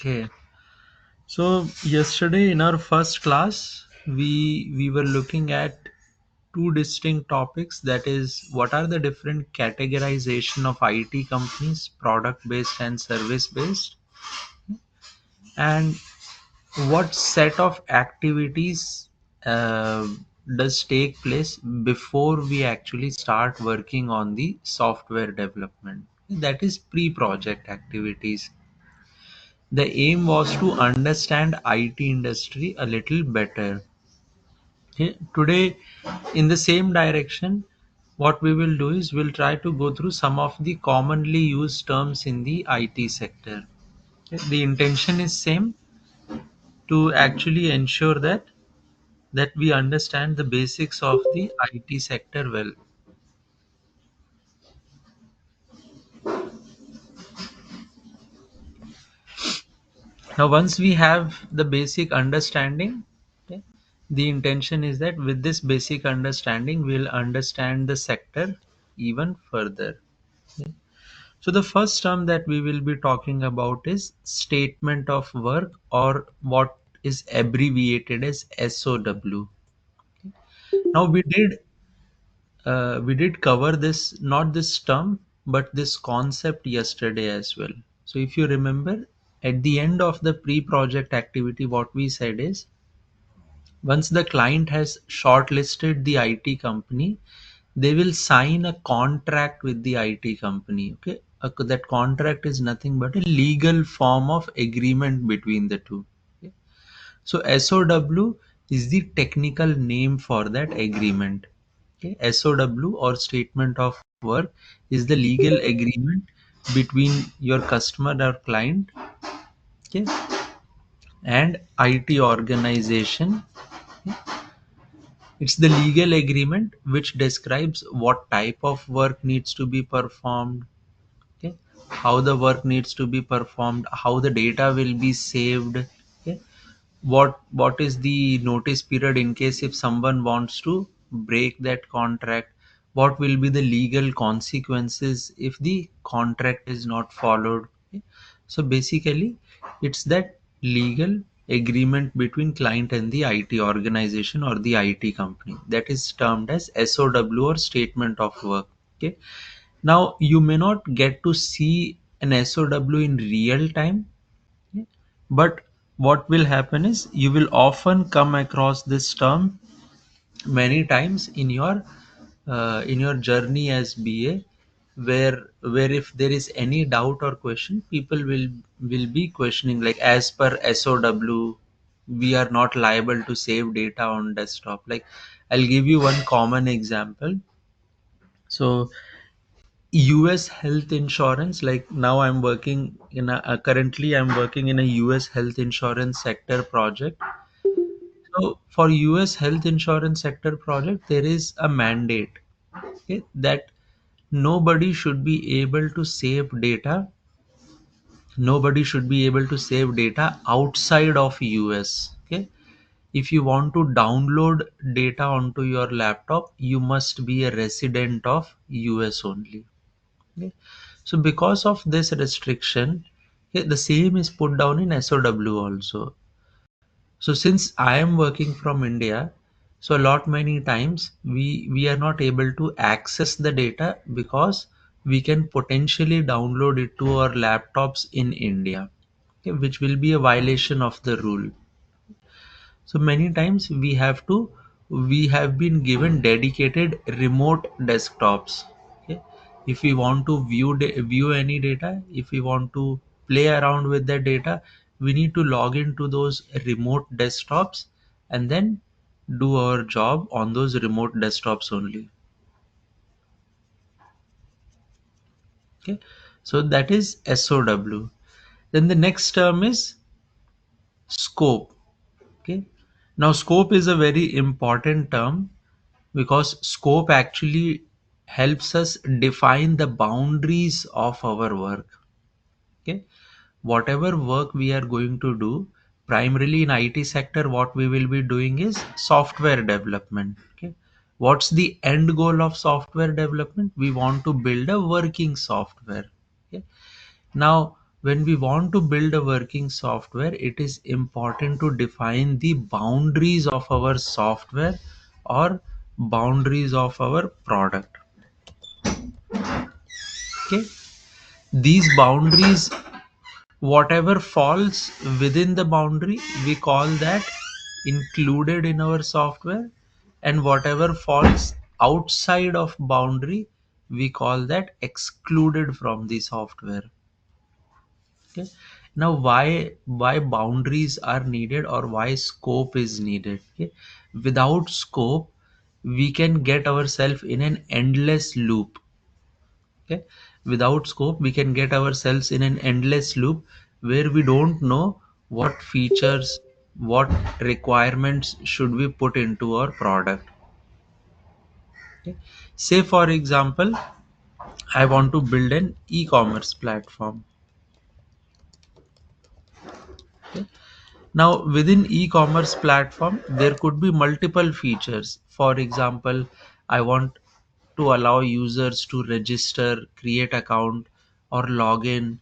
Okay. So yesterday in our first class, we were looking at two distinct topics. That is, what are the different categorization of IT companies, product based and service based, and what set of activities uh, does take place before we actually start working on the software development. That is pre-project activities. The aim was to understand IT industry a little better. Okay, today, in the same direction, what we will do is we'll try to go through some of the commonly used terms in the IT sector. Okay, the intention is same, to actually ensure that we understand the basics of the IT sector well. Now, once we have the basic understanding, okay, the intention is that with this basic understanding, we'll understand the sector even further. Okay. So, the first term that we will be talking about is statement of work, or what is abbreviated as SOW. Now, we did cover this, not this term, but this concept yesterday as well. So if you remember, at the end of the pre-project activity, what we said is, once the client has shortlisted the IT company, they will sign a contract with the IT company. Okay, that contract is nothing but a legal form of agreement between the two. Okay? So SOW is the technical name for that agreement. Okay? SOW, or statement of work, is the legal agreement between your customer or client, okay, and IT organization. It's the legal agreement which describes what type of work needs to be performed, okay, how the work needs to be performed, how the data will be saved, okay, what is the notice period in case if someone wants to break that contract, what will be the legal consequences if the contract is not followed. Okay. So basically, it's that legal agreement between client and the IT organization or the IT company, that is termed as SOW, or statement of work. Okay. Now you may not get to see an SOW in real time. Yeah. But what will happen is, you will often come across this term many times in your journey as BA, where if there is any doubt or question, people will be questioning, like, as per SOW, we are not liable to save data on desktop. Like, I'll give you one common example. So US health insurance, like now I'm working in currently I'm working in a US health insurance sector project. So for US health insurance sector project, there is a mandate, okay, that nobody should be able to save data. Nobody should be able to save data outside of US. Okay. If you want to download data onto your laptop, you must be a resident of US only. Okay. So because of this restriction, okay, the same is put down in SOW also. So since I am working from India, so a lot many times we are not able to access the data because we can potentially download it to our laptops in India, okay, which will be a violation of the rule. So many times we have been given dedicated remote desktops. Okay, if we want to view any data, if we want to play around with the data, we need to log into those remote desktops and then do our job on those remote desktops only. Okay, so that is SOW. Then the next term is scope. Okay, now scope is a very important term because scope actually helps us define the boundaries of our work. Okay, whatever work we are going to do, primarily in IT sector, what we will be doing is software development. Okay, what's the end goal of software development? We want to build a working software. Okay. Now, when we want to build a working software, it is important to define the boundaries of our software or boundaries of our product. Okay, these boundaries, whatever falls within the boundary, we call that included in our software, and whatever falls outside of boundary, we call that excluded from the software. Okay, now why boundaries are needed or why scope is needed? Okay, without scope we can get ourselves in an endless loop. Okay, without scope we can get ourselves in an endless loop where we don't know what features, what requirements should we put into our product. Okay, say for example, I want to build an e-commerce platform. Okay, now within e-commerce platform there could be multiple features. For example, I want to allow users to register, create account, or log in,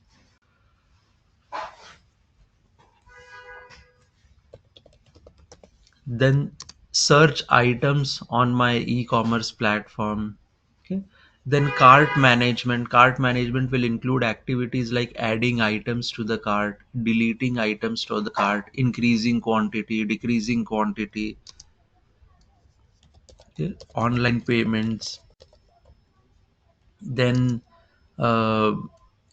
then search items on my e-commerce platform. Okay, then cart management will include activities like adding items to the cart, deleting items to the cart, increasing quantity, decreasing quantity. Okay, online payments, then uh,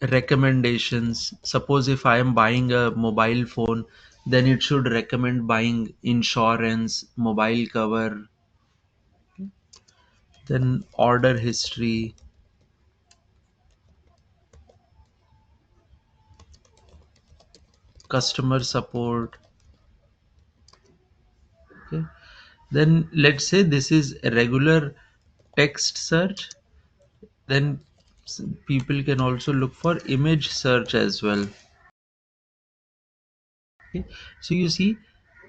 recommendations. Suppose if I am buying a mobile phone, then it should recommend buying insurance, mobile cover, then order history, customer support. Okay, then let's say this is a regular text search, then people can also look for image search as well. Okay, so you see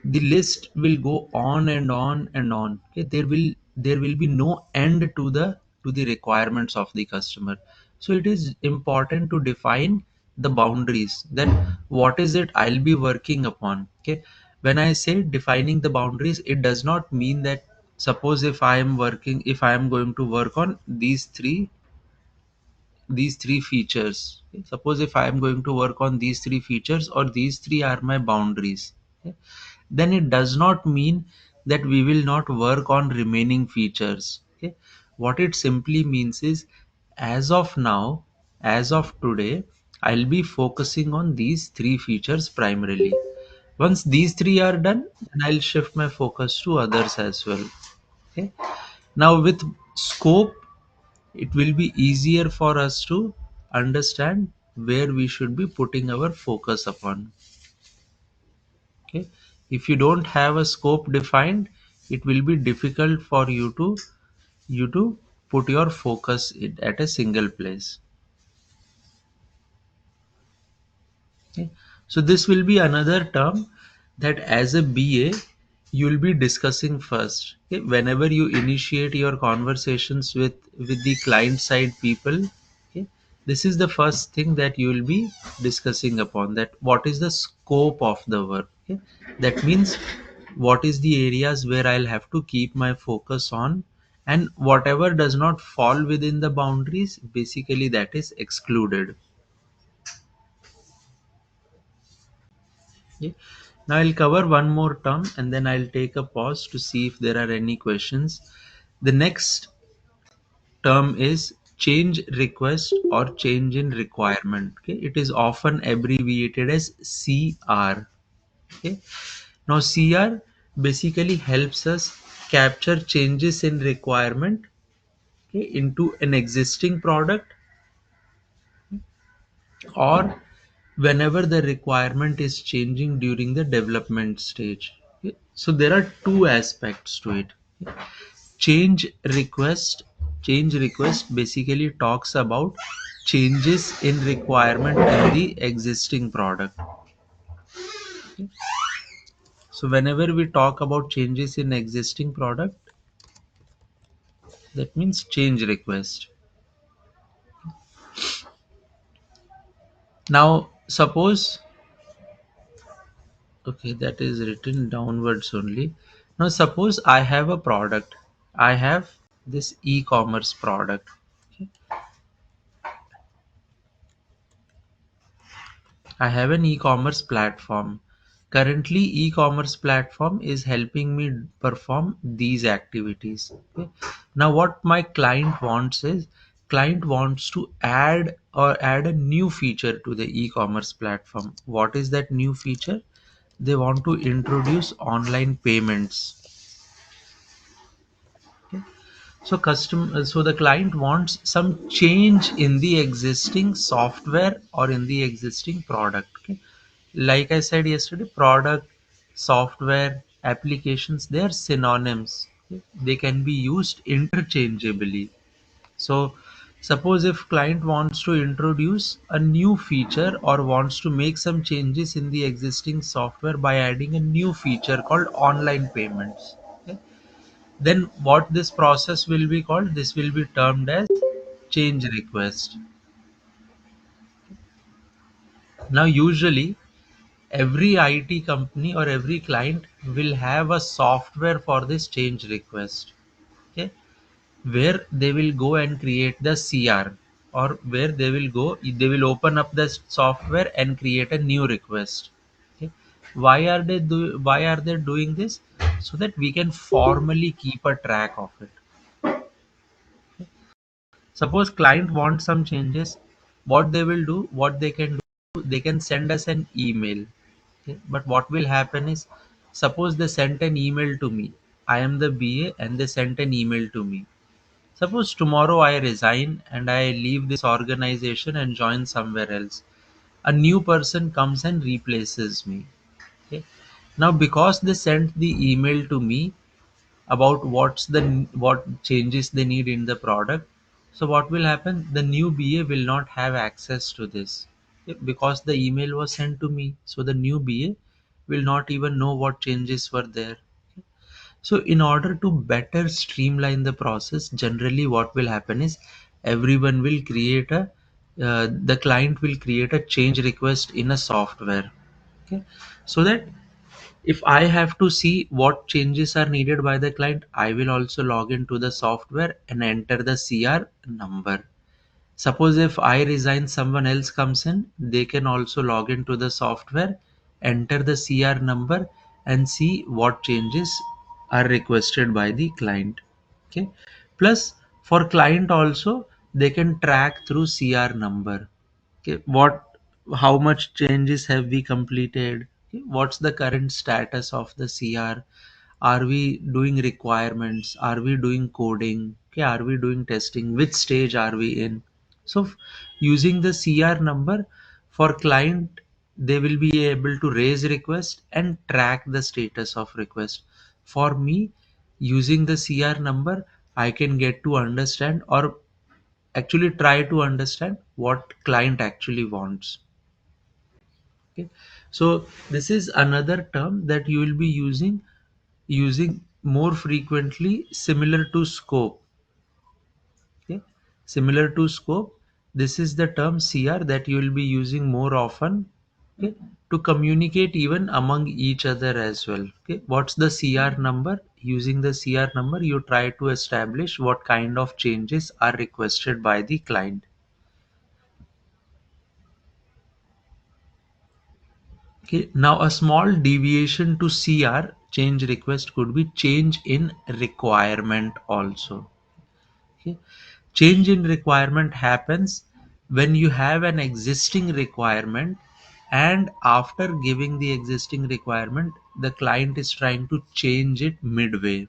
the list will go on and on and on. Okay, there will be no end to the requirements of the customer. So it is important to define the boundaries, that what is it I'll be working upon. Okay, when I say defining the boundaries, it does not mean that, suppose if I am going to work on these three features. Okay, suppose if I am going to work on these three features, or these three are my boundaries. Okay, then it does not mean that we will not work on remaining features. Okay, what it simply means is, as of now, as of today, I'll be focusing on these three features primarily. Once these three are done, then I'll shift my focus to others as well. Okay, now with scope, it will be easier for us to understand where we should be putting our focus upon. Okay, if you don't have a scope defined, it will be difficult for you to put your focus at a single place. Okay, so this will be another term that as a BA you will be discussing first. Okay, whenever you initiate your conversations with the client side people. Okay, this is the first thing that you will be discussing upon, that what is the scope of the work. Okay, that means what is the areas where I'll have to keep my focus on, and whatever does not fall within the boundaries, basically that is excluded. Yeah. Now I'll cover one more term and then I'll take a pause to see if there are any questions. The next term is change request or change in requirement. Okay, it is often abbreviated as CR. Okay, now CR basically helps us capture changes in requirement, okay, into an existing product, or whenever the requirement is changing during the development stage. Okay, so there are two aspects to it. change request Change request basically talks about changes in requirement in the existing product. So whenever we talk about changes in existing product, that means change request. Now suppose, okay, that is written downwards only. Now suppose I have a product. I have this e-commerce product. Okay. I have an e-commerce platform. Currently, e-commerce platform is helping me perform these activities. Okay. Now, what my client wants is, client wants to add a new feature to the e-commerce platform. What is that new feature? They want to introduce online payments. So the client wants some change in the existing software or in the existing product. Okay? Like I said yesterday, product, software, applications, they are synonyms. Okay? They can be used interchangeably. So suppose if client wants to introduce a new feature or wants to make some changes in the existing software by adding a new feature called online payments. Okay? Then what this process will be called? This will be termed as change request. Now usually every IT company or every client will have a software for this change request. Okay, where they will go and create the CR, or where they will open up the software and create a new request. Okay, why are they doing this? So that we can formally keep a track of it. Suppose client wants some changes, what they will do, what they can do, they can send us an email. Okay? But what will happen is, suppose they sent an email to me. I am the BA and they sent an email to me. Suppose tomorrow I resign and I leave this organization and join somewhere else. A new person comes and replaces me. Okay? Now because they sent the email to me about what changes they need in the product, so what will happen, the new BA will not have access to this. Okay, because the email was sent to me, so the new BA will not even know what changes were there. So in order to better streamline the process, generally what will happen is, everyone will create a the client will create a change request in a software. Okay, so that if I have to see what changes are needed by the client, I will also log into the software and enter the CR number. Suppose if I resign, someone else comes in, they can also log into the software, enter the CR number, and see what changes are requested by the client. Okay. Plus, for client also, they can track through CR number. Okay, how much changes have we completed? Okay, what's the current status of the CR? Are we doing requirements? Are we doing coding? Okay, are we doing testing? Which stage are we in? So using the CR number, for client, they will be able to raise request and track the status of request. For me, using the CR number, I can get to understand, or actually try to understand, what client actually wants. Okay, so this is another term that you will be using more frequently, similar to scope. Okay, similar to scope, this is the term CR that you will be using more often. Okay, to communicate even among each other as well. Okay, what's the CR number? Using the CR number, you try to establish what kind of changes are requested by the client. Okay, now a small deviation to CR change request could be change in requirement also. Okay, change in requirement happens when you have an existing requirement, and after giving the existing requirement, the client is trying to change it midway.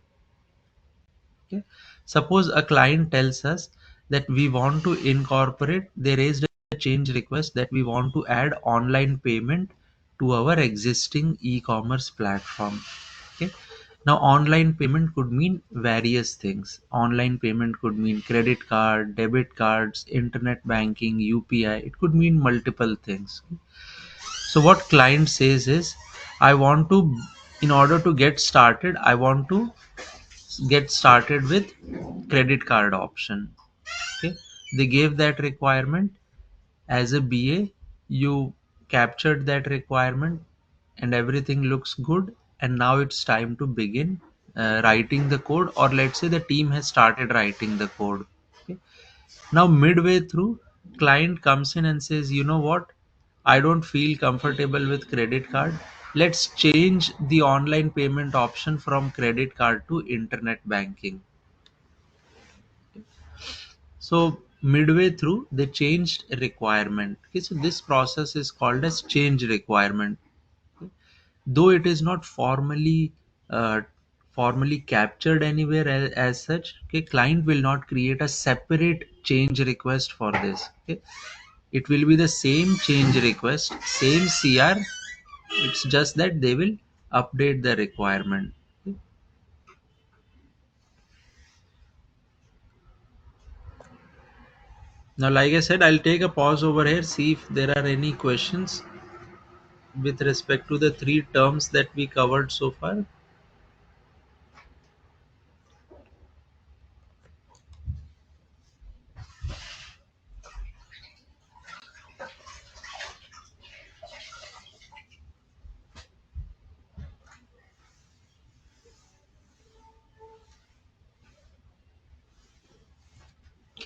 Okay. Suppose a client tells us that we want to incorporate, they raised a change request that we want to add online payment to our existing e-commerce platform. Okay. Now, online payment could mean various things. Online payment could mean credit card, debit cards, internet banking, UPI. It could mean multiple things. So, what client says is, I want to, in order to get started, I want to get started with credit card option. Okay, they gave that requirement. As a BA, you captured that requirement and everything looks good, and now it's time to begin writing the code, or let's say the team has started writing the code. Okay. Now midway through, client comes in and says, you know what, I don't feel comfortable with credit card, let's change the online payment option from credit card to internet banking. So midway through, they changed a requirement. Okay, so this process is called as change requirement. Okay. Though it is not uh, formally captured anywhere as such, okay, client will not create a separate change request for this. Okay. It will be the same change request, same CR. It's just that they will update the requirement. Okay. Now, like I said, I'll take a pause over here, see if there are any questions with respect to the three terms that we covered so far.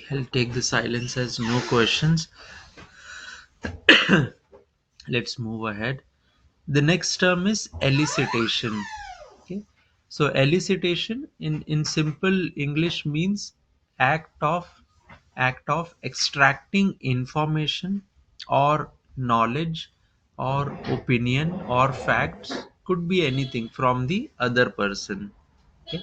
I'll take the silence as no questions. Let's move ahead. The next term is elicitation. Okay. So elicitation in simple English means act of extracting information or knowledge or opinion or facts, could be anything, from the other person. Okay.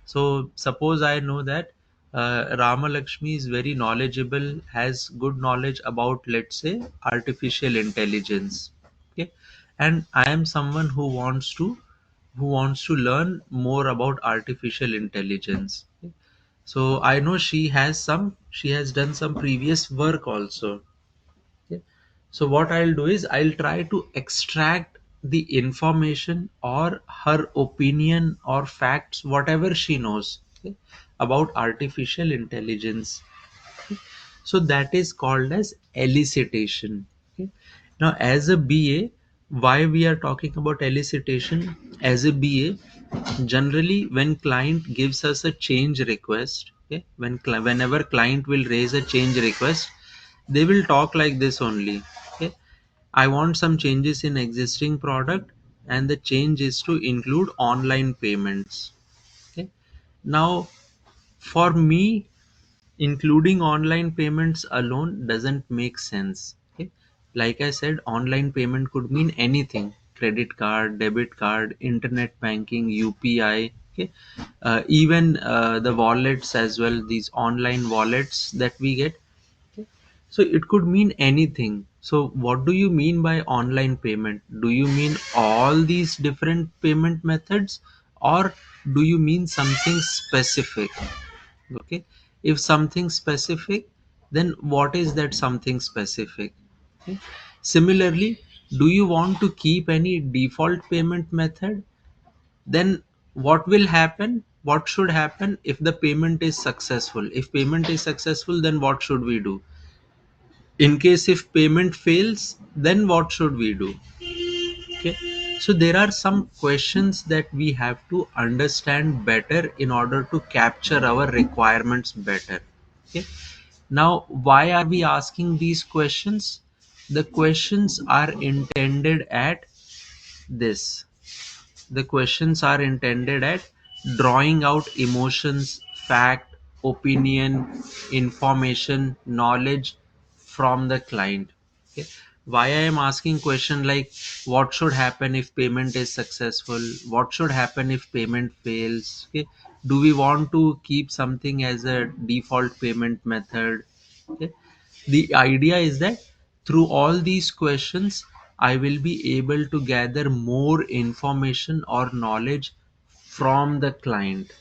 So suppose I know that Rama Lakshmi is very knowledgeable, has good knowledge about, let's say, artificial intelligence. Okay. And I am someone who wants to learn more about artificial intelligence. Okay. So I know she has done some previous work also. Okay. So what I'll do is I'll try to extract the information or her opinion or facts, whatever she knows, okay, about artificial intelligence. Okay. So that is called as elicitation. Okay. Now, as a BA, why we are talking about elicitation? As a BA, generally when client gives us a change request, okay, whenever client will raise a change request, they will talk like this only. Okay. I want some changes in existing product, and the change is to include online payments. Okay. Now, for me, including online payments alone doesn't make sense. Okay. Like I said, online payment could mean anything: credit card, debit card, internet banking, UPI. Okay. Even the wallets as well, these online wallets that we get. Okay. So it could mean anything. So what do you mean by online payment? Do you mean all these different payment methods, or do you mean something specific? Okay. If something specific, then what is that something specific? Okay. Similarly, do you want to keep any default payment method? Then what will happen, what should happen if the payment is successful? If payment is successful, then what should we do? In case if payment fails, then what should we do? Okay. So there are some questions that we have to understand better in order to capture our requirements better. Okay. Now, why are we asking these questions? The questions are intended at this the questions are intended at drawing out emotions, fact, opinion, information, knowledge from the client. Okay. Why I am asking question like what should happen if payment is successful? What should happen if payment fails? Okay. Do we want to keep something as a default payment method? Okay. The idea is that through all these questions, I will be able to gather more information or knowledge from the client.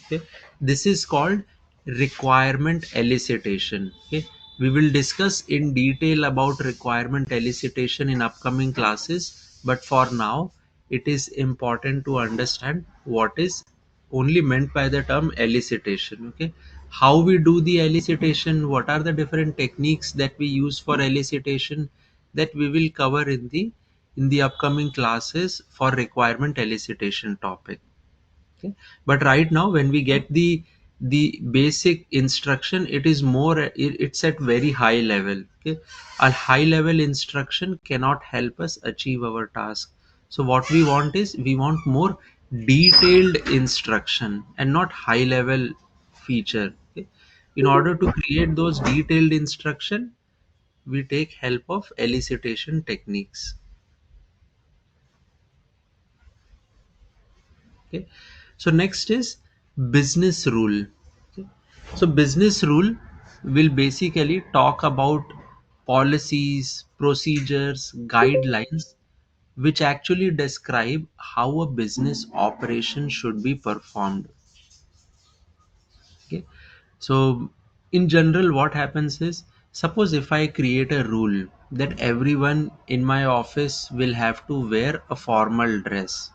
Okay. This is called requirement elicitation. Okay. We will discuss in detail about requirement elicitation in upcoming classes, but for now, it is important to understand what is only meant by the term elicitation. Okay. How we do the elicitation, what are the different techniques that we use for elicitation, that we will cover in the upcoming classes for requirement elicitation topic. Okay. But right now when we get the basic instruction, it is more it's at very high level. Okay. A high level instruction cannot help us achieve our task. So what we want is we want more detailed instruction and not high level feature. Okay. In order to create those detailed instruction, we take help of elicitation techniques. Okay. So next is business rule. Okay. So business rule will basically talk about policies, procedures, guidelines which actually describe how a business operation should be performed. Okay. So in general what happens is, suppose if I create a rule that everyone in my office will have to wear a formal dress.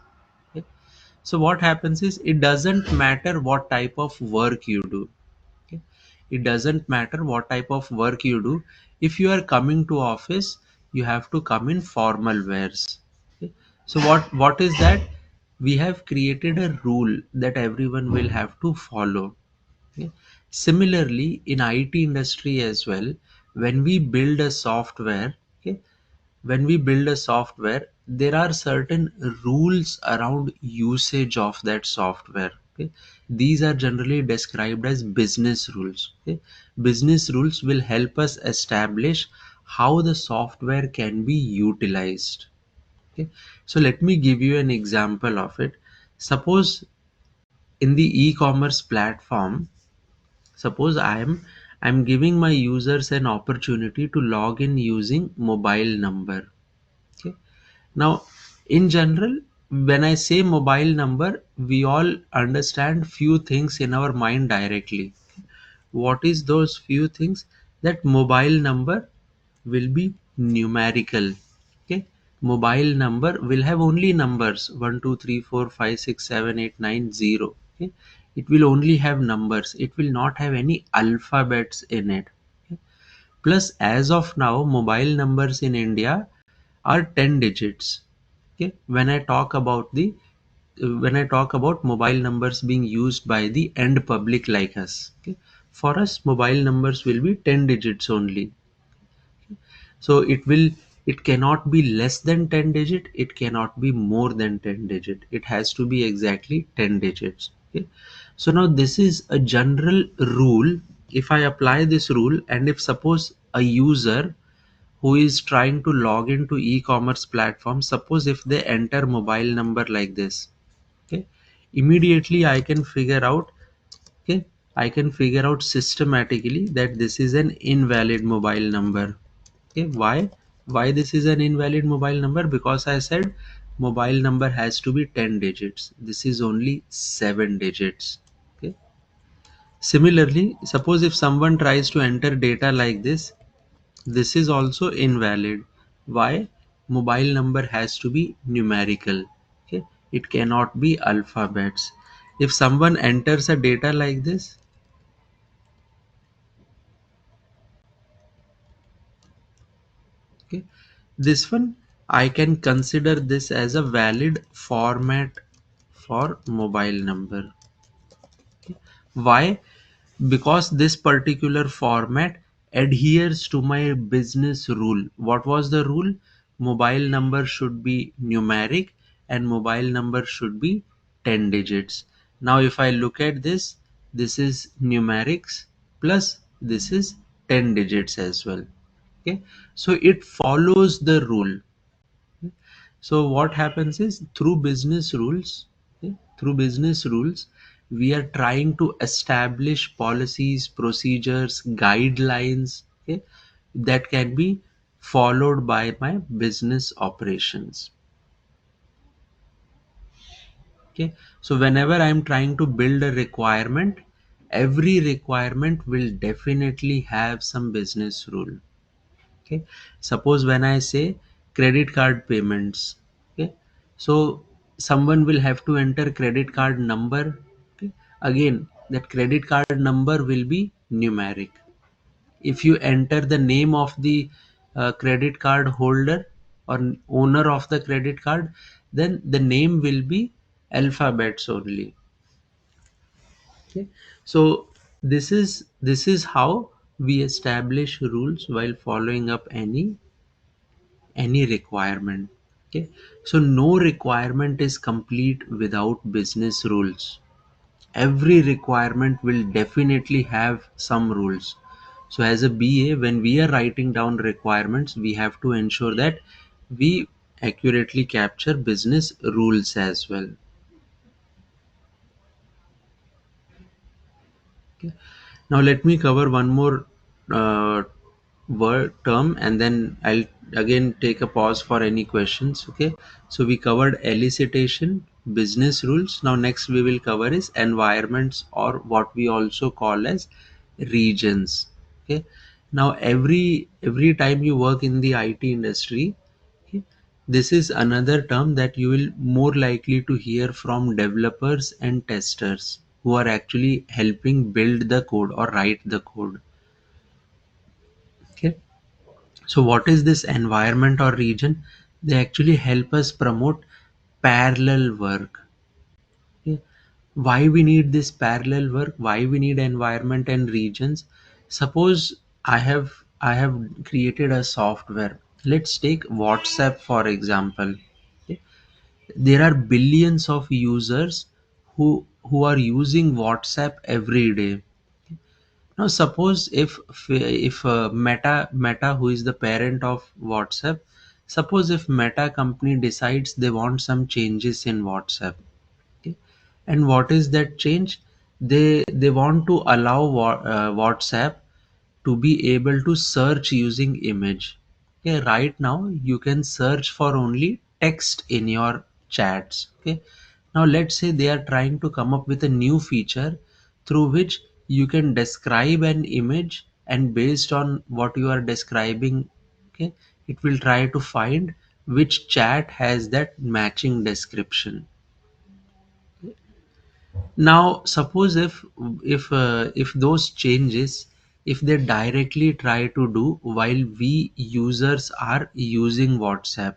Okay. So what happens is, it doesn't matter what type of work you do. Okay. It doesn't matter what type of work you do. If you are coming to office, you have to come in formal wears. Okay. So what is that? We have created a rule that everyone will have to follow. Okay. Similarly, in IT industry as well, when we build a software, okay, when we build a software, there are certain rules around usage of that software. Okay. These are generally described as business rules. Okay. Business rules will help us establish how the software can be utilized. Okay. So let me give you an example of it. Suppose in the e-commerce platform, suppose I'm giving my users an opportunity to log in using mobile number. Okay. Now, in general, when I say mobile number, we all understand few things in our mind directly. What is those few things? That mobile number will be numerical. Okay. Mobile number will have only numbers 1 2 3 4 5 6 7 8 9 0. Okay. It will only have numbers. It will not have any alphabets in it. Okay. Plus, as of now, mobile numbers in India are 10 digits. Okay. When I talk about mobile numbers being used by the end public like us. Okay. For us, mobile numbers will be 10 digits only. So it cannot be less than 10 digit, it cannot be more than 10 digit. It has to be exactly 10 digits. Okay. So now this is a general rule. If I apply this rule, and if suppose a user who is trying to log into e-commerce platform, suppose if they enter mobile number like this. Okay. Immediately I can figure out. Okay. I can figure out systematically that this is an invalid mobile number. Okay. Why this is an invalid mobile number? Because I said mobile number has to be 10 digits. This is only 7 digits. Okay. Similarly, suppose if someone tries to enter data like this is also invalid. Why? Mobile number has to be numerical. Okay. It cannot be alphabets. If someone enters a data like this, okay, this one I can consider this as a valid format for mobile number. Why? Because this particular format adheres to my business rule. What was the rule? Mobile number should be numeric and mobile number should be 10 digits. Now if I look at this, this is numerics plus this is 10 digits as well. Okay. So it follows the rule. So what happens is, through business rules, we are trying to establish policies, procedures, guidelines, okay, that can be followed by my business operations. Okay. So whenever I'm trying to build a requirement, every requirement will definitely have some business rule. Okay. Suppose when I say credit card payments. Okay. So someone will have to enter credit card number. Okay. Again, that credit card number will be numeric. If you enter the name of the credit card holder or owner of the credit card, then the name will be alphabets only. Okay, so this is how we establish rules while following up any requirement. Okay, so no requirement is complete without business rules. Every requirement will definitely have some rules. So as a BA, when we are writing down requirements, we have to ensure that we accurately capture business rules as well. Okay. Now let me cover one more uh, word term, and then I'll again take a pause for any questions. Okay. So we covered elicitation, business rules. Now next we will cover is environments, or what we also call as regions. Okay. Now every time you work in the IT industry, okay, this is another term that you will more likely to hear from developers and testers who are actually helping build the code or write the code. Okay. So what is this environment or region? They actually help us promote parallel work. Okay. Why we need this parallel work? Why we need environment and regions? Suppose I have created a software. Let's take WhatsApp for example. Okay. There are billions of users who are using WhatsApp every day. Now suppose if Meta, who is the parent of WhatsApp, suppose if Meta company decides they want some changes in WhatsApp. Okay. And what is that change? They want to allow WhatsApp to be able to search using image. Okay, right now you can search for only text in your chats. Okay, now let's say they are trying to come up with a new feature through which you can describe an image, and based on what you are describing, okay, it will try to find which chat has that matching description. Now suppose if those changes, if they directly try to do while we users are using WhatsApp,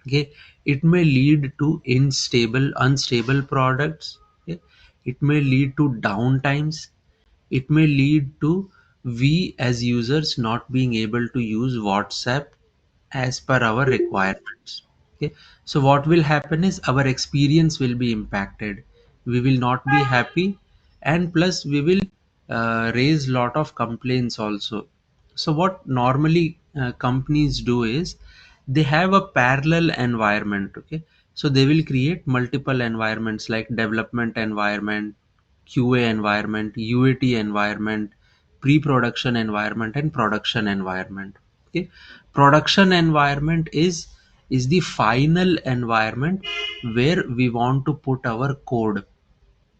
okay, it may lead to unstable products. Okay, it may lead to downtimes. It may lead to we as users not being able to use WhatsApp as per our requirements. Okay, so what will happen is our experience will be impacted. We will not be happy, and plus we will raise lot of complaints also. So what normally companies do is they have a parallel environment. Okay, so they will create multiple environments like development environment, QA environment, UAT environment, pre-production environment, and production environment. Okay, production environment is the final environment where we want to put our code.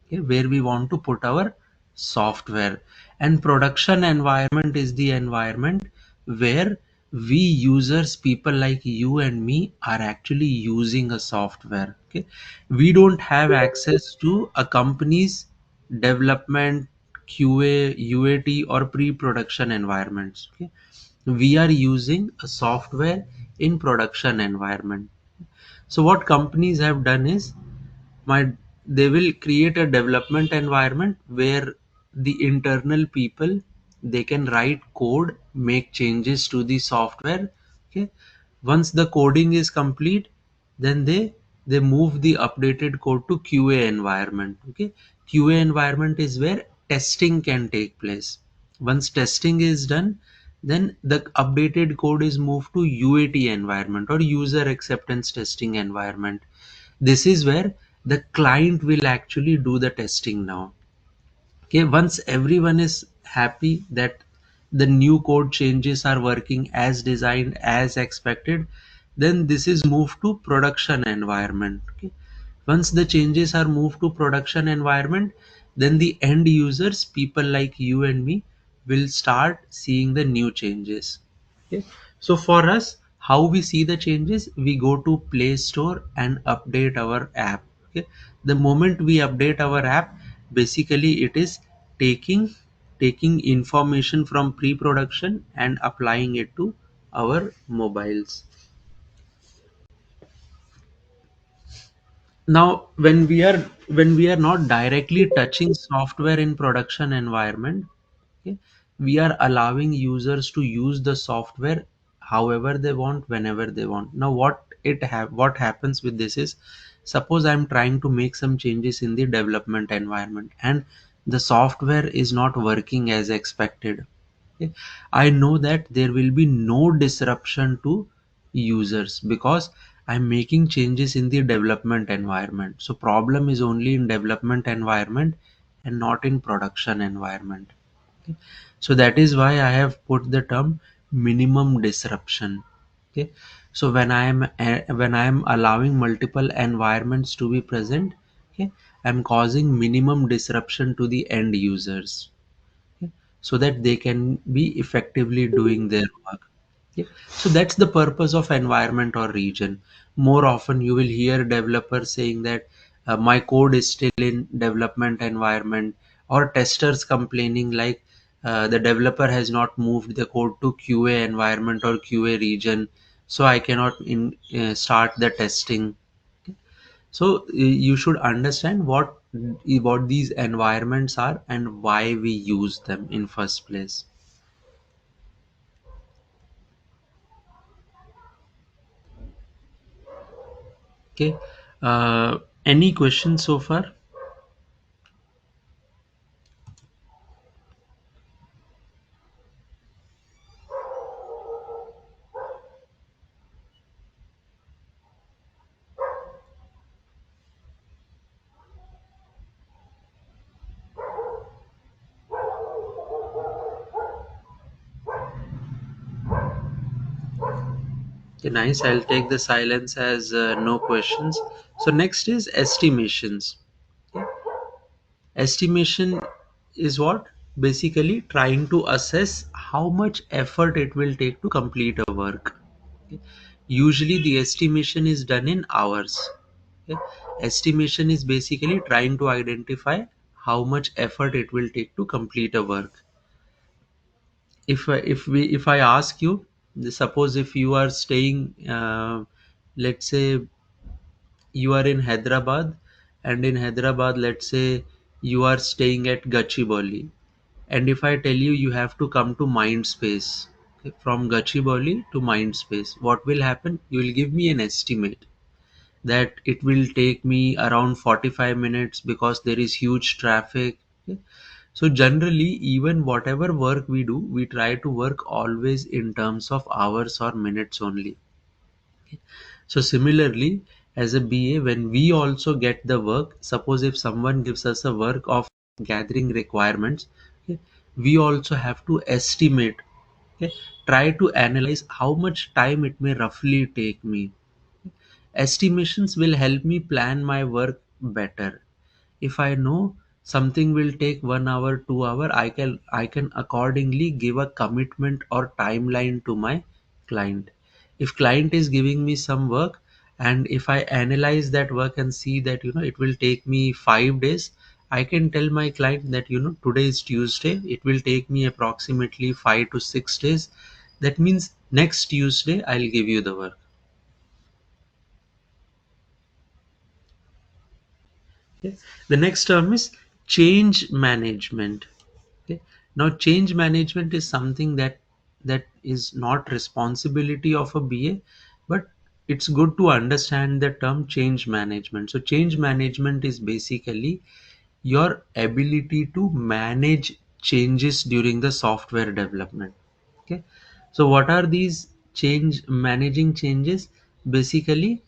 Okay, where we want to put our software. And production environment is the environment where we users, people like you and me, are actually using a software. Okay, we don't have access to a company's development, QA, UAT, or pre-production environments. Okay, we are using a software in production environment. So what companies have done is, my they will create a development environment where the internal people, they can write code, make changes to the software. Okay, once the coding is complete, then they move the updated code to QA environment. Okay, QA environment is where testing can take place. Once testing is done, then the updated code is moved to UAT environment, or user acceptance testing environment. This is where the client will actually do the testing now. Okay, once everyone is happy that the new code changes are working as designed, as expected, then this is moved to production environment. Okay, once the changes are moved to production environment, then the end users, people like you and me, will start seeing the new changes. Okay, so for us, how we see the changes, we go to Play Store and update our app. Okay, the moment we update our app, basically it is taking taking information from pre-production and applying it to our mobiles. Now when we are not directly touching software in production environment, okay, we are allowing users to use the software however they want, whenever they want. Now what happens with this is, suppose I'm trying to make some changes in the development environment and the software is not working as expected. Okay, I know that there will be no disruption to users because I'm making changes in the development environment. So problem is only in development environment and not in production environment. Okay. So that is why I have put the term minimum disruption. Okay. So when I am allowing multiple environments to be present, okay, I'm causing minimum disruption to the end users, okay, so that they can be effectively doing their work. Yeah. So that's the purpose of environment or region. More often you will hear developers saying that my code is still in development environment, or testers complaining like the developer has not moved the code to QA environment or QA region, so I cannot start the testing. So you should understand what these environments are and why we use them in first place. Okay. Any questions so far? Okay, nice. I'll take the silence as no questions. So next is estimations. Okay. Estimation is what? Basically trying to assess how much effort it will take to complete a work. Okay. Usually the estimation is done in hours. Okay. Estimation is basically trying to identify how much effort it will take to complete a work. If I ask you, suppose if you are staying, let's say you are in Hyderabad, and in Hyderabad, let's say you are staying at Gachibowli, and if I tell you you have to come to Mindspace, okay, from Gachibowli to Mindspace, what will happen? You will give me an estimate that it will take me around 45 minutes because there is huge traffic. Okay. So generally, even whatever work we do, we try to work always in terms of hours or minutes only. Okay. So similarly, as a BA, when we also get the work, suppose if someone gives us a work of gathering requirements, okay, we also have to estimate, okay, try to analyze how much time it may roughly take me. Estimations will help me plan my work better. If I know something will take 1 hour, 2 hour, I can accordingly give a commitment or timeline to my client. If client is giving me some work, and if I analyze that work and see that it will take me 5 days, I can tell my client that today is Tuesday, it will take me approximately 5 to 6 days. That means next Tuesday I'll give you the work. Okay. The next term is change management. Okay. Now, change management is something that is not responsibility of a BA, but it's good to understand the term change management. So, change management is basically your ability to manage changes during the software development. Okay. So, what are these managing changes? Basically,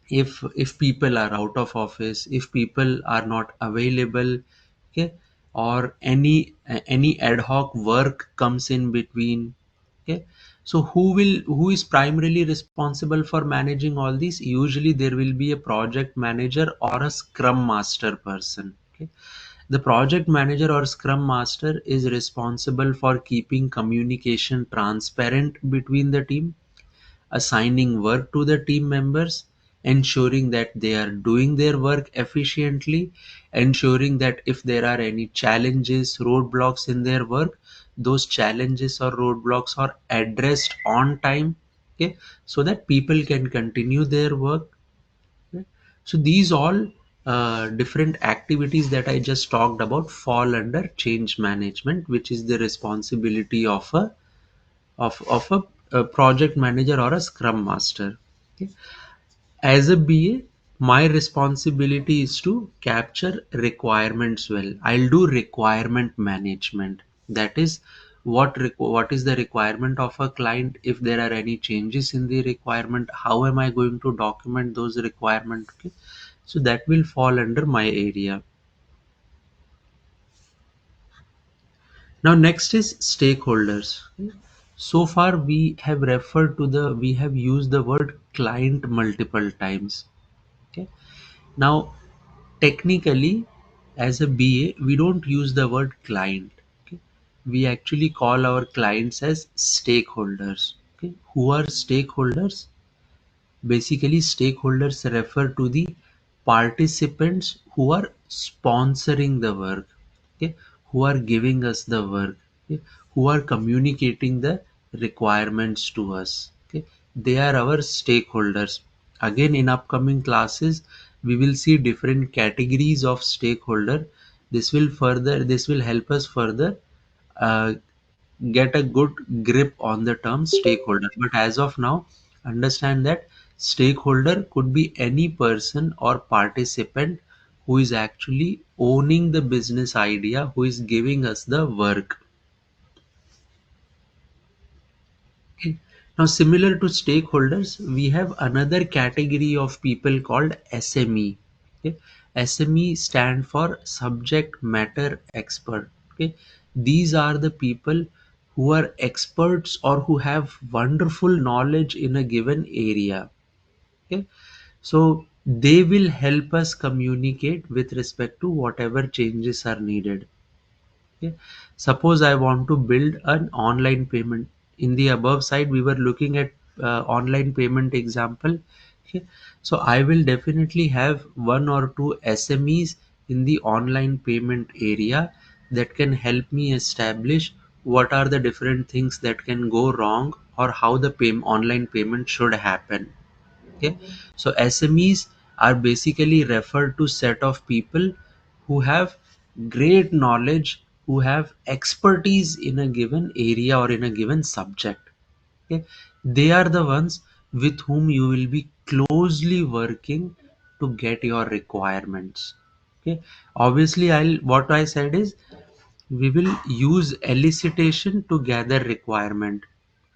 if people are out of office, if people are not available, okay, or any ad hoc work comes in between, okay, so who is primarily responsible for managing all these? Usually there will be a project manager or a scrum master person. Okay. The project manager or scrum master is responsible for keeping communication transparent between the team, assigning work to the team members, ensuring that they are doing their work efficiently, ensuring that if there are any challenges, roadblocks in their work, those challenges or roadblocks are addressed on time, okay, so that people can continue their work. Okay. So these all different activities that I just talked about fall under change management, which is the responsibility of a project manager or a scrum master. Okay. As a BA, my responsibility is to capture requirements well. I'll do requirement management. That is what is the requirement of a client. If there are any changes in the requirement, how am I going to document those requirements? Okay. So that will fall under my area. Now next is stakeholders. So far we have used the word client multiple times. Okay. Now technically, as a BA, we don't use the word client. Okay? We actually call our clients as stakeholders. Okay? Who are stakeholders? Basically, stakeholders refer to the participants who are sponsoring the work, okay, who are giving us the work, okay, who are communicating the requirements to us. Okay, they are our stakeholders. Again, in upcoming classes, we will see different categories of stakeholder. This will help us further uh, get a good grip on the term stakeholder. But as of now, understand that stakeholder could be any person or participant who is actually owning the business idea, who is giving us the work. Okay. Now, similar to stakeholders, we have another category of people called SME. Okay. SME stand for subject matter expert. Okay. These are the people who are experts or who have wonderful knowledge in a given area. Okay. So they will help us communicate with respect to whatever changes are needed. Okay. Suppose I want to build an online payment. In the above side, we were looking at online payment example. Okay. So I will definitely have one or two SMEs in the online payment area that can help me establish what are the different things that can go wrong or how the online payment should happen. Okay. So SMEs are basically referred to set of people who have great knowledge, who have expertise in a given area or in a given subject. Okay. They are the ones with whom you will be closely working to get your requirements. Okay. Obviously, what I said is we will use elicitation to gather requirement.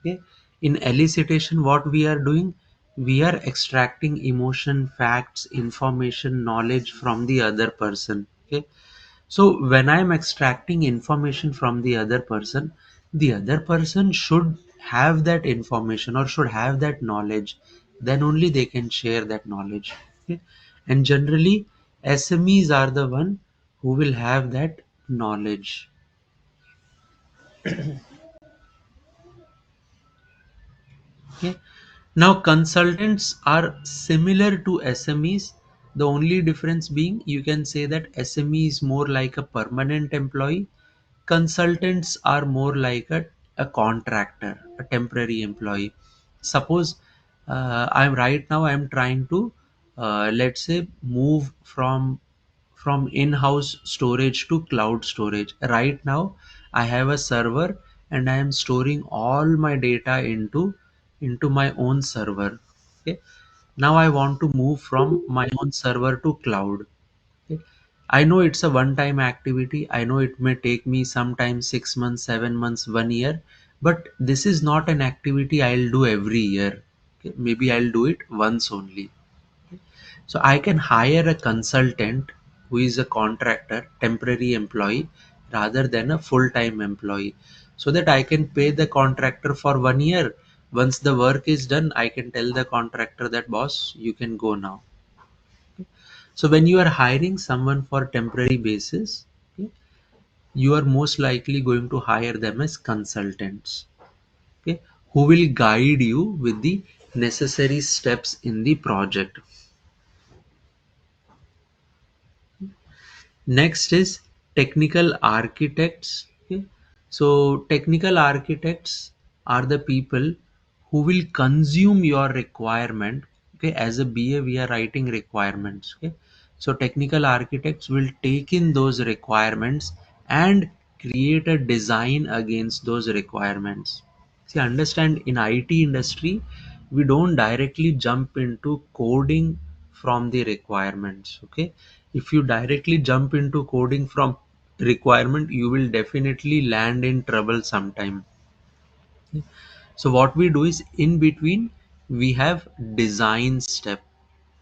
Okay. In elicitation, what we are doing, we are extracting emotion, facts, information, knowledge from the other person. Okay. So when I am extracting information from the other person should have that information or should have that knowledge. Then only they can share that knowledge. Okay. And generally SMEs are the one who will have that knowledge. Okay. Now, consultants are similar to SMEs. The only difference being you can say that SME is more like a permanent employee. Consultants are more like a contractor, a temporary employee. Suppose I'm trying to let's say move from in-house storage to cloud storage. Right now, I have a server and I am storing all my data into my own server. Okay. Now I want to move from my own server to cloud. Okay. I know it's a one-time activity. I know it may take me sometimes 6 months, 7 months, 1 year, but this is not an activity I'll do every year. Okay. Maybe I'll do it once only. So I can hire a consultant who is a contractor, temporary employee, rather than a full-time employee, so that I can pay the contractor for 1 year. Once the work is done, I can tell the contractor that boss, you can go now. So when you are hiring someone for temporary basis, okay, you are most likely going to hire them as consultants, okay, who will guide you with the necessary steps in the project. Next is technical architects. Okay. So technical architects are the people who will consume your requirement. Okay, as a BA, we are writing requirements. Okay, so technical architects will take in those requirements and create a design against those requirements. See, understand, in IT industry, we don't directly jump into coding from the requirements. Okay, if you directly jump into coding from requirement, you will definitely land in trouble sometime. So what we do is, in between we have design step.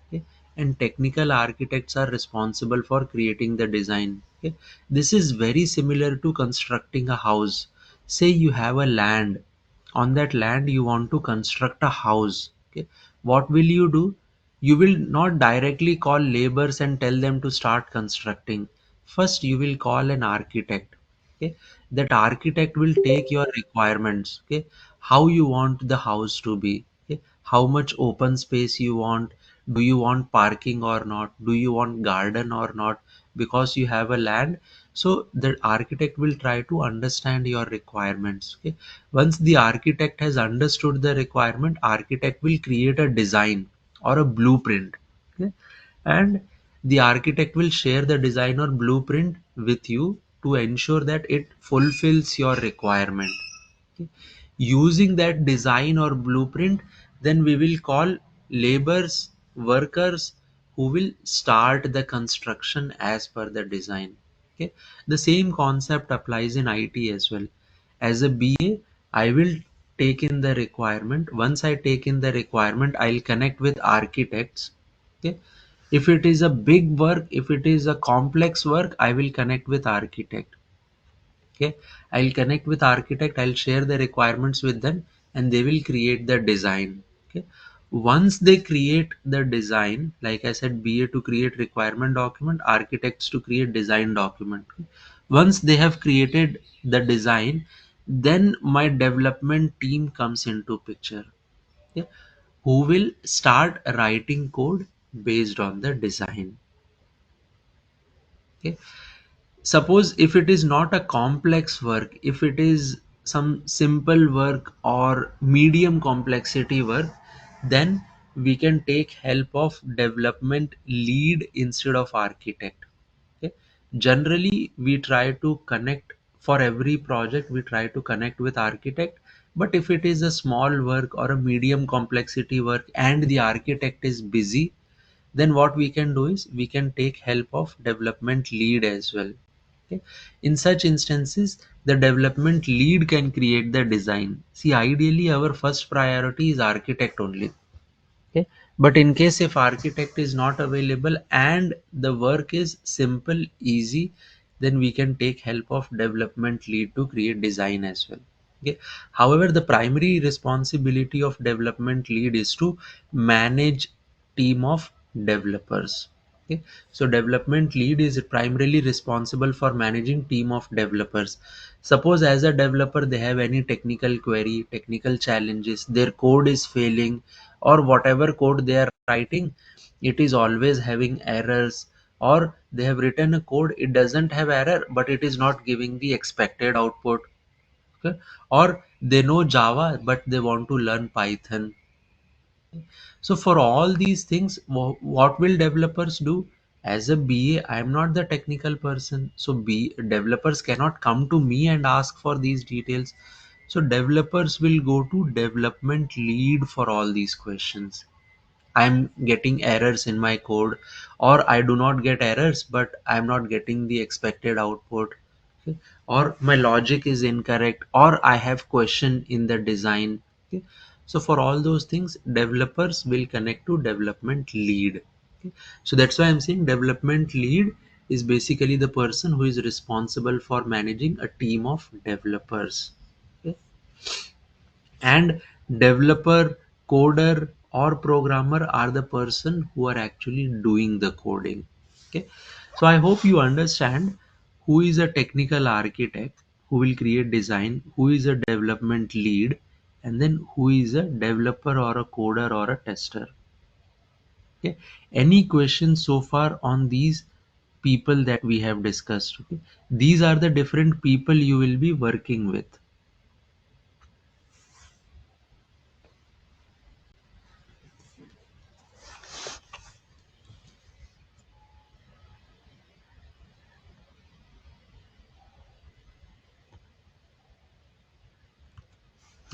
Okay, and technical architects are responsible for creating the design. Okay, this is very similar to constructing a house. Say you have a land, on that land you want to construct a house. Okay, what will you do? You will not directly call laborers and tell them to start constructing. First you will call an architect. Okay, that architect will take your requirements. Okay, how you want the house to be. Okay, how much open space you want. Do you want parking or not? Do you want garden or not? Because you have a land. So the architect will try to understand your requirements. Okay, once the architect has understood the requirement, architect will create a design or a blueprint. Okay, and the architect will share the design or blueprint with you to ensure that it fulfills your requirement. Okay. Using that design or blueprint, then we will call laborers, workers who will start the construction as per the design. Okay, the same concept applies in IT as well. As a BA, I will take in the requirement. Once I take in the requirement, I'll connect with architects. Okay, if it is a big work, if it is a complex work, I will connect with architect. Okay, I'll connect with architect, I'll share the requirements with them, and they will create the design. Okay, once they create the design, like I said, BA to create requirement document, architects to create design document. Okay? Once they have created the design, then my development team comes into picture. Okay, who will start writing code based on the design. Okay, suppose if it is not a complex work, if it is some simple work or medium complexity work, then we can take help of development lead instead of architect. Okay, generally we try to connect, for every project we try to connect with architect. But if it is a small work or a medium complexity work and the architect is busy, then what we can do is we can take help of development lead as well. Okay, in such instances the development lead can create the design. See, ideally our first priority is architect only. Okay, but in case if architect is not available and the work is simple, easy, then we can take help of development lead to create design as well. Okay, however, the primary responsibility of development lead is to manage team of developers. Okay, so development lead is primarily responsible for managing team of developers. Suppose as a developer they have any technical query, technical challenges, their code is failing, or whatever code they are writing, it is always having errors, or they have written a code, it doesn't have error but it is not giving the expected output. Okay, or they know Java but they want to learn Python. So for all these things, what will developers do? As a BA, I am not the technical person. So developers cannot come to me and ask for these details. So developers will go to development lead for all these questions. I'm getting errors in my code, or I do not get errors but I'm not getting the expected output. Okay, or my logic is incorrect, or I have question in the design. Okay, so for all those things developers will connect to development lead. Okay, so that's why I'm saying development lead is basically the person who is responsible for managing a team of developers. Okay, and developer, coder or programmer are the person who are actually doing the coding. Okay, so I hope you understand who is a technical architect who will create design, who is a development lead, and then who is a developer or a coder or a tester. Okay, any questions so far on these? people that we have discussed. Okay? These are the different people you will be working with.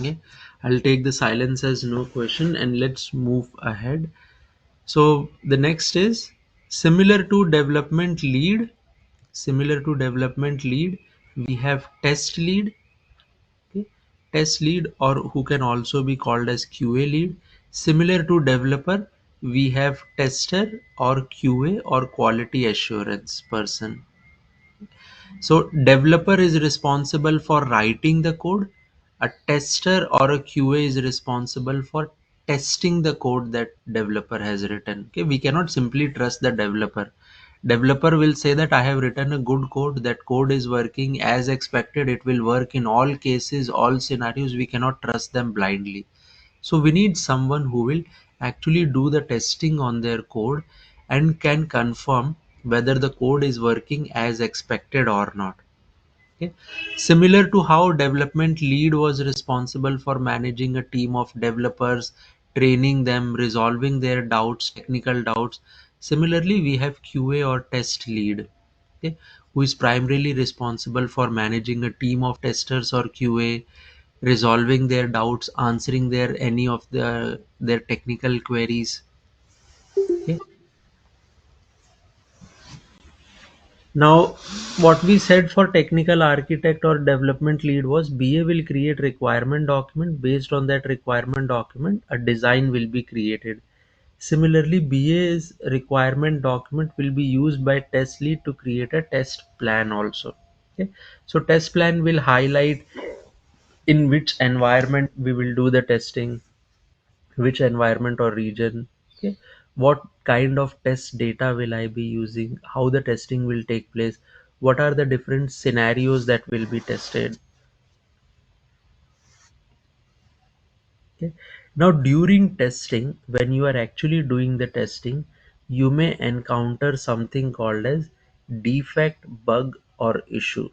Okay, I'll take the silence as no question and let's move ahead. So the next is similar to development lead. Similar to development lead, we have test lead. Okay? Test lead, or who can also be called as QA lead. Similar to developer, we have tester or QA or quality assurance person. So developer is responsible for writing the code. A tester or a QA is responsible for testing the code that developer has written. Okay, we cannot simply trust the developer. Developer will say that I have written a good code, that code is working as expected, it will work in all cases, all scenarios. We cannot trust them blindly. So we need someone who will actually do the testing on their code and can confirm whether the code is working as expected or not. Okay. Similar to how development lead was responsible for managing a team of developers, training them, resolving their doubts, technical doubts. Similarly, we have QA or test lead, okay, who is primarily responsible for managing a team of testers or QA, resolving their doubts, answering any of their technical queries. Okay. Now, what we said for technical architect or development lead was BA will create requirement document. Based on that requirement document, a design will be created. Similarly, BA's requirement document will be used by test lead to create a test plan also. Okay. So test plan will highlight in which environment we will do the testing, which environment or region. Okay, what kind of test data will I be using, how the testing will take place, what are the different scenarios that will be tested. Okay, now during testing, when you are actually doing the testing, you may encounter something called as defect, bug, or issue.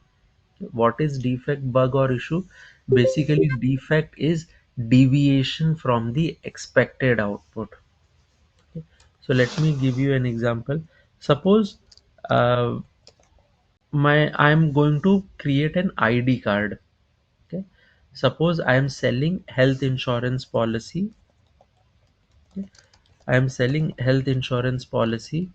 What is defect, bug, or issue? Basically, defect is deviation from the expected output. So let me give you an example. Suppose uh, I'm going to create an ID card. Okay. Suppose I am selling health insurance policy. I am selling health insurance policy.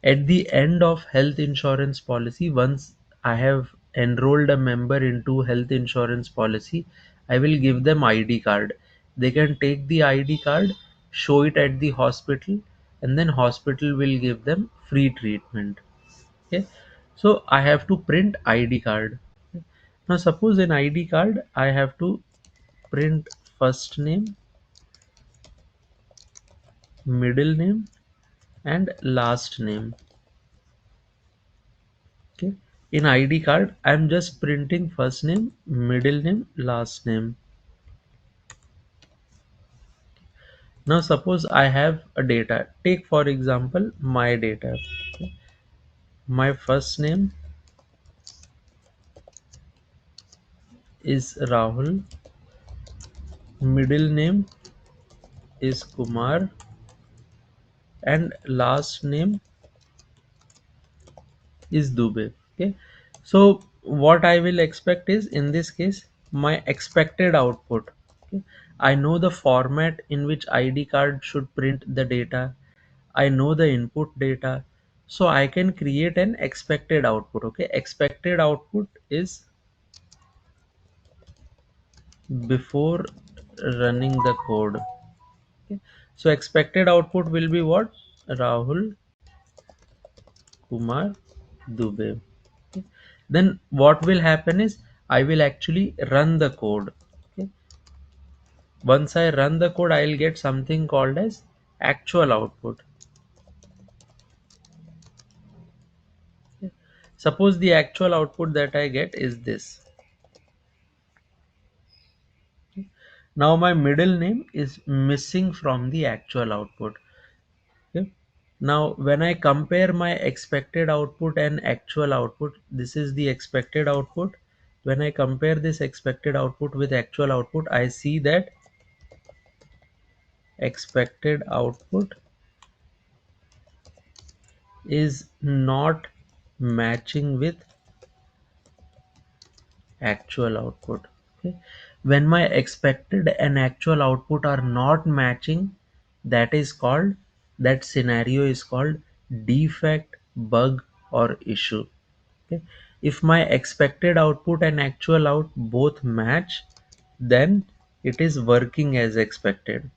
At the end of health insurance policy, once I have enrolled a member into health insurance policy, I will give them ID card. They can take the ID card, show it at the hospital, and then hospital will give them free treatment. Okay. So I have to print ID card. Now suppose in ID card I have to print first name, middle name, and last name. Okay. In ID card, I'm just printing first name, middle name, last name. Now suppose I have a data. Take for example my data. My first name is Rahul, middle name is Kumar, and last name is Dubey. Okay. So what I will expect is, in this case, my expected output. Okay. I know the format in which ID card should print the data. I know the input data. So I can create an expected output. Okay. Expected output is before running the code. Okay. So expected output will be what? Rahul Kumar Dubey. Okay. Then what will happen is I will actually run the code. Okay. Once I run the code, I'll get something called as actual output. Okay. Suppose the actual output that I get is this. Now my middle name is missing from the actual output. Okay. Now, when I compare my expected output and actual output, this is the expected output. When I compare this expected output with actual output, I see that expected output is not matching with actual output. Okay. When my expected and actual output are not matching, that is called, that scenario is called defect, bug, or issue. Okay. If my expected output and actual out both match, then it is working as expected.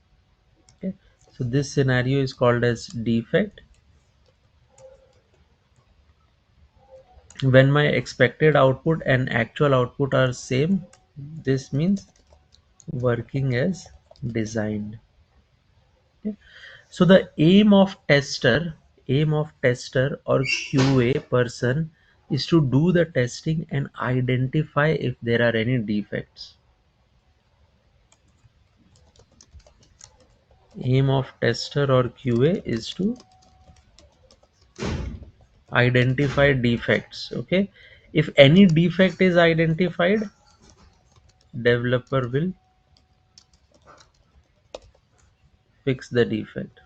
Okay. So this scenario is called as defect. When my expected output and actual output are same, this means working as designed. Okay. So the aim of tester or QA person is to do the testing and identify if there are any defects. Aim of tester or QA is to identify defects. Okay. If any defect is identified, developer will fix the defect.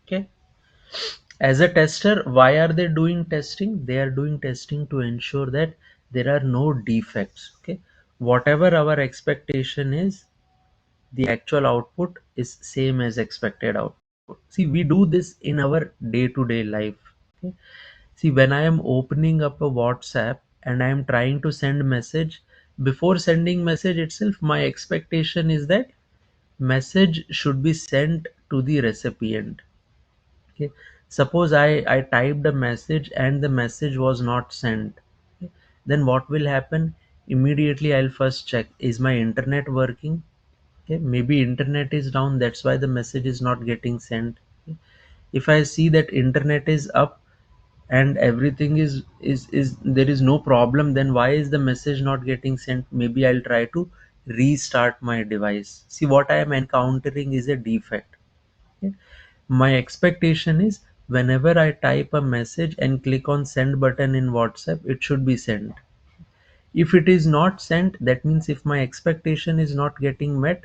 Okay. As a tester, why are they doing testing? They are doing testing to ensure that there are no defects. Okay. Whatever our expectation is, the actual output is same as expected output. See, we do this in our day to day life. Okay. See, when I am opening up a WhatsApp and I am trying to send message, before sending message itself, my expectation is that message should be sent to the recipient. Okay. Suppose I typed a message and the message was not sent. Okay. Then what will happen? Immediately I'll first check, is my internet working? Okay. Maybe internet is down, that's why the message is not getting sent. Okay. If I see that internet is up and everything is there is no problem, then why is the message not getting sent? Maybe I'll try to restart my device. See, what I am encountering is a defect. Okay. My expectation is whenever I type a message and click on send button in WhatsApp, it should be sent. If it is not sent, that means if my expectation is not getting met,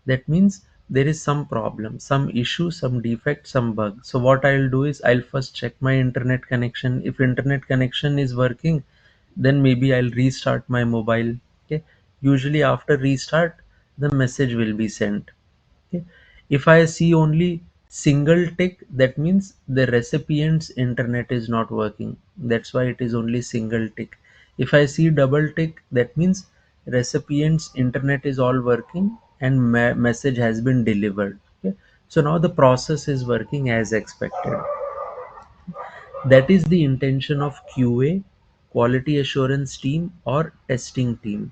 that means there is some problem, some issue, some defect, some bug. So what I'll do is I'll first check my internet connection. If internet connection is working, then maybe I'll restart my mobile. Okay. Usually after restart, the message will be sent. Okay. If I see only single tick, that means the recipient's internet is not working. That's why it is only single tick. If I see double tick, that means recipient's internet is all working and message has been delivered. Okay. So now the process is working as expected. That is the intention of QA, quality assurance team or testing team,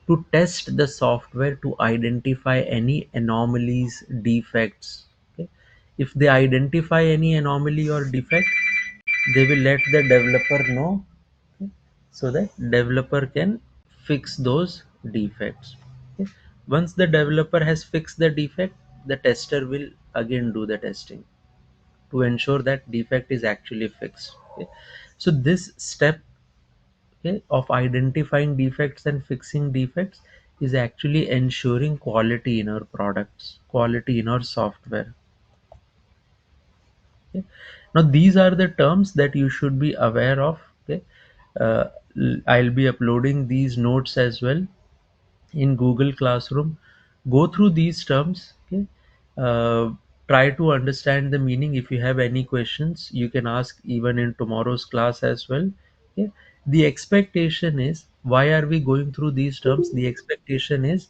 to test the software to identify any anomalies, defects. Okay. If they identify any anomaly or defect, they will let the developer know, okay, so that developer can fix those defects. Okay. Once the developer has fixed the defect, the tester will again do the testing to ensure that defect is actually fixed. Okay. So this step, okay, of identifying defects and fixing defects is actually ensuring quality in our products, quality in our software. Okay. Now these are the terms that you should be aware of. Okay. uh, I'll be uploading these notes as well in Google Classroom. Go through these terms. Okay. uh, Try to understand the meaning. If you have any questions, you can ask even in tomorrow's class as well. Okay. The expectation is, why are we going through these terms? The expectation is,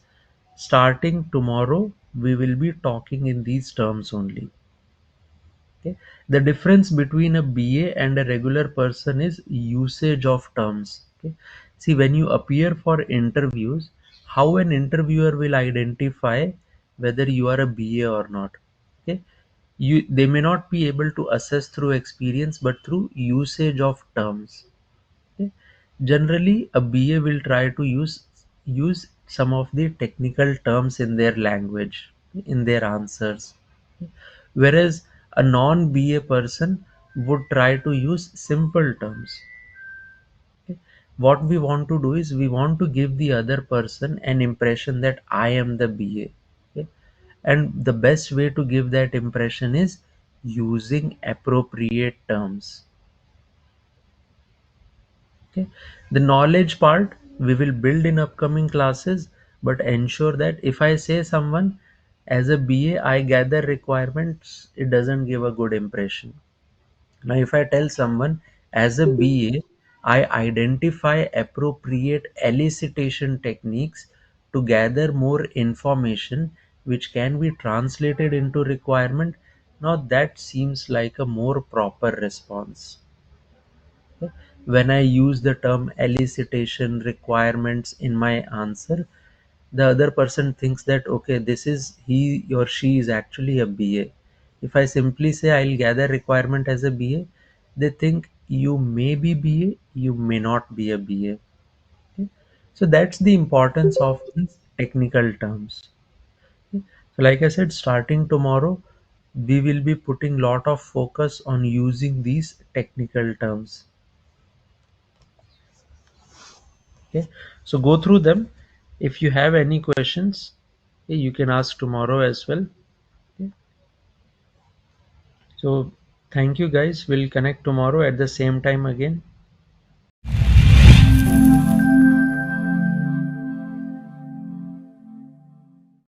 starting tomorrow we will be talking in these terms only. Okay. The difference between a BA and a regular person is usage of terms. Okay. See, when you appear for interviews, how an interviewer will identify whether you are a BA or not. Okay. They may not be able to assess through experience, but through usage of terms. Okay. Generally, a BA will try to use some of the technical terms in their language, in their answers, whereas a non-BA person would try to use simple terms. Okay? What we want to do is we want to give the other person an impression that I am the BA. Okay? And the best way to give that impression is using appropriate terms. Okay, the knowledge part we will build in upcoming classes, but ensure that if I say someone as a BA I gather requirements, it doesn't give a good impression. Now if I tell someone as a BA I identify appropriate elicitation techniques to gather more information which can be translated into requirement, now that seems like a more proper response. When I use the term elicitation requirements in my answer, the other person thinks that okay, this is he or she is actually a BA. If I simply say I'll gather requirement as a BA, they think you may be BA, you may not be a BA. Okay? So that's the importance of these technical terms. Okay? So like I said, starting tomorrow, we will be putting lot of focus on using these technical terms. Okay, so go through them. If you have any questions, okay, you can ask tomorrow as well. Okay. So thank you guys. We'll connect tomorrow at the same time again.